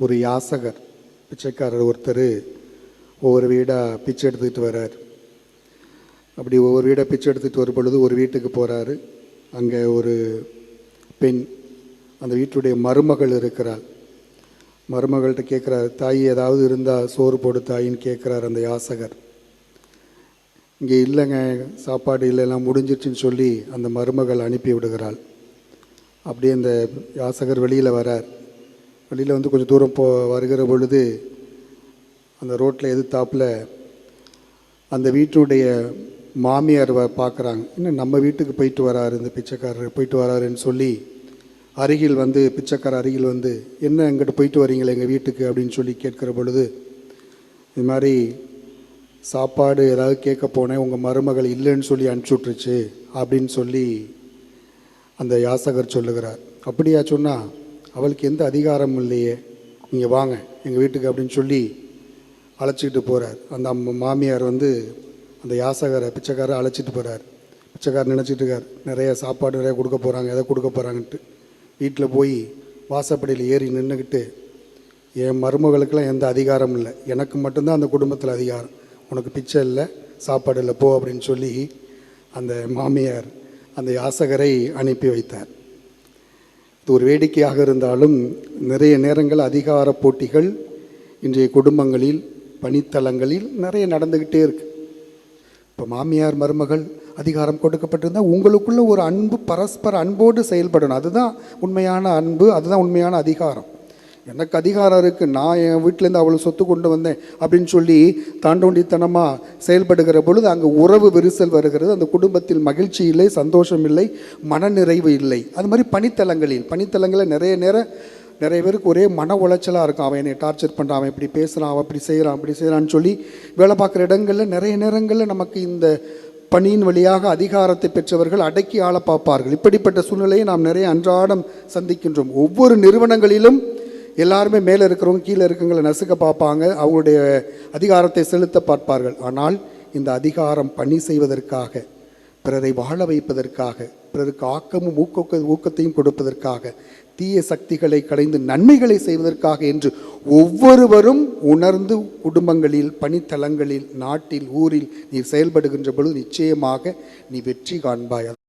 ஒரு யாசகர் பிச்சைக்காரர் ஒருத்தர் ஒவ்வொரு வீடாக பிச்சை எடுத்துக்கிட்டு வர்றார். அப்படி ஒவ்வொரு வீடாக பிச்சை எடுத்துகிட்டு வரும் பொழுது ஒரு வீட்டுக்கு போகிறாரு. அங்கே ஒரு பெண், அந்த வீட்டுடைய மருமகள் இருக்கிறாள். மருமகள்கிட்ட கேட்குறாரு, தாய் ஏதாவது இருந்தால் சோறு போடு தாயின்னு கேட்குறாரு அந்த யாசகர். இங்கே இல்லைங்க, சாப்பாடு இல்லை, எல்லாம் முடிஞ்சிடுச்சின்னு சொல்லி அந்த மருமகள் அனுப்பி விடுகிறாள். அப்படியே அந்த யாசகர் வெளியில் வரார். வெளியில் வந்து கொஞ்சம் தூரம் வருகிற பொழுது அந்த ரோட்டில் எதிர்த்தாப்பில் அந்த வீட்டுடைய மாமியார் பார்க்குறாங்க. இன்னும் நம்ம வீட்டுக்கு போயிட்டு வராரு இந்த பிச்சைக்காரர், போயிட்டு வராருன்னு சொல்லி அருகில் வந்து பிச்சைக்காரர் அருகில் வந்து, என்ன எங்கிட்ட போயிட்டு வரீங்களே எங்கள் வீட்டுக்கு அப்படின்னு சொல்லி கேட்குற பொழுது, இது மாதிரி சாப்பாடு ஏதாவது கேட்க போனேன், உங்கள் மருமகள் இல்லைன்னு சொல்லி அனுப்பிச்சி விட்ருச்சு அப்படின்னு சொல்லி அந்த யாசகர் சொல்லுகிறார். அப்படியா சொன்னால், அவளுக்கு எந்த அதிகாரமும் இல்லையே, நீங்கள் வாங்க எங்கள் வீட்டுக்கு அப்படின்னு சொல்லி அழைச்சிக்கிட்டு போகிறார். அந்த மாமியார் வந்து அந்த யாசகரை பிச்சைக்காரரை அழைச்சிட்டு போகிறார். பிச்சைக்காரர் நினச்சிட்டு இருக்கார், நிறைய சாப்பாடு நிறைய கொடுக்க போகிறாங்க, எதை கொடுக்க போகிறாங்கன்ட்டு. வீட்டில் போய் வாசப்படியில் ஏறி நின்றுக்கிட்டு, என் மருமகளுக்கெல்லாம் எந்த அதிகாரம் இல்லை, எனக்கு மட்டும்தான் அந்த குடும்பத்தில் அதிகாரம், உனக்கு பிச்சை இல்லை, சாப்பாடு இல்லை, போ அப்படின்னு சொல்லி அந்த மாமியார் அந்த யாசகரை அனுப்பி வைத்தார். இது ஒரு வேடிக்கையாக இருந்தாலும் நிறைய நேரங்கள் அதிகார போட்டிகள் இன்றைய குடும்பங்களில், பணித்தளங்களில் நிறைய நடந்துக்கிட்டே இருக்குது. இப்போ மாமியார் மருமகள் அதிகாரம் கொடுக்கப்பட்டிருந்தால் உங்களுக்குள்ள ஒரு அன்பு, பரஸ்பர அன்போடு செயல்படணும். அதுதான் உண்மையான அன்பு, அதுதான் உண்மையான அதிகாரம். எனக்கு அதிகாரம் இருக்குது, நான் என் வீட்டிலேருந்து அவ்வளோ சொத்து கொண்டு வந்தேன் அப்படின்னு சொல்லி தாண்டோண்டித்தனமாக செயல்படுகிற பொழுது அங்கே உறவு விரிசல் வருகிறது. அந்த குடும்பத்தில் மகிழ்ச்சி இல்லை, சந்தோஷம் இல்லை, மனநிறைவு இல்லை. அது மாதிரி பணித்தளங்களில் நிறைய பேருக்கு ஒரே மன உளைச்சலாக இருக்கும். அவன் என்னை டார்ச்சர் பண்ணுறான், அவன் இப்படி பேசுகிறான், அவன் அப்படி செய்கிறான்னு சொல்லி வேலை பார்க்குற இடங்களில் நிறைய நேரங்களில் நமக்கு இந்த பணியின் வழியாக அதிகாரத்தை பெற்றவர்கள் அடக்கி ஆள பார்ப்பார்கள். இப்படிப்பட்ட சூழ்நிலையை நாம் நிறைய அன்றாடம் சந்திக்கின்றோம். ஒவ்வொரு நிறுவனங்களிலும் எல்லாருமே மேலே இருக்கிறவங்க கீழே இருக்கவங்களை நசுக்க பார்ப்பாங்க, அவங்களுடைய அதிகாரத்தை செலுத்த பார்ப்பார்கள். ஆனால் இந்த அதிகாரம் பணி செய்வதற்காக, பிறரை வாழ வைப்பதற்காக, பிறருக்கு ஆக்கமும் ஊக்கத்தையும் கொடுப்பதற்காக, தீய சக்திகளை களைந்து நன்மைகளை செய்வதற்காக என்று ஒவ்வொருவரும் உணர்ந்து குடும்பங்களில், பணித்தளங்களில், நாட்டில், ஊரில் நீ செயல்படுகின்ற பொழுது நிச்சயமாக நீ வெற்றி காண்பாய்.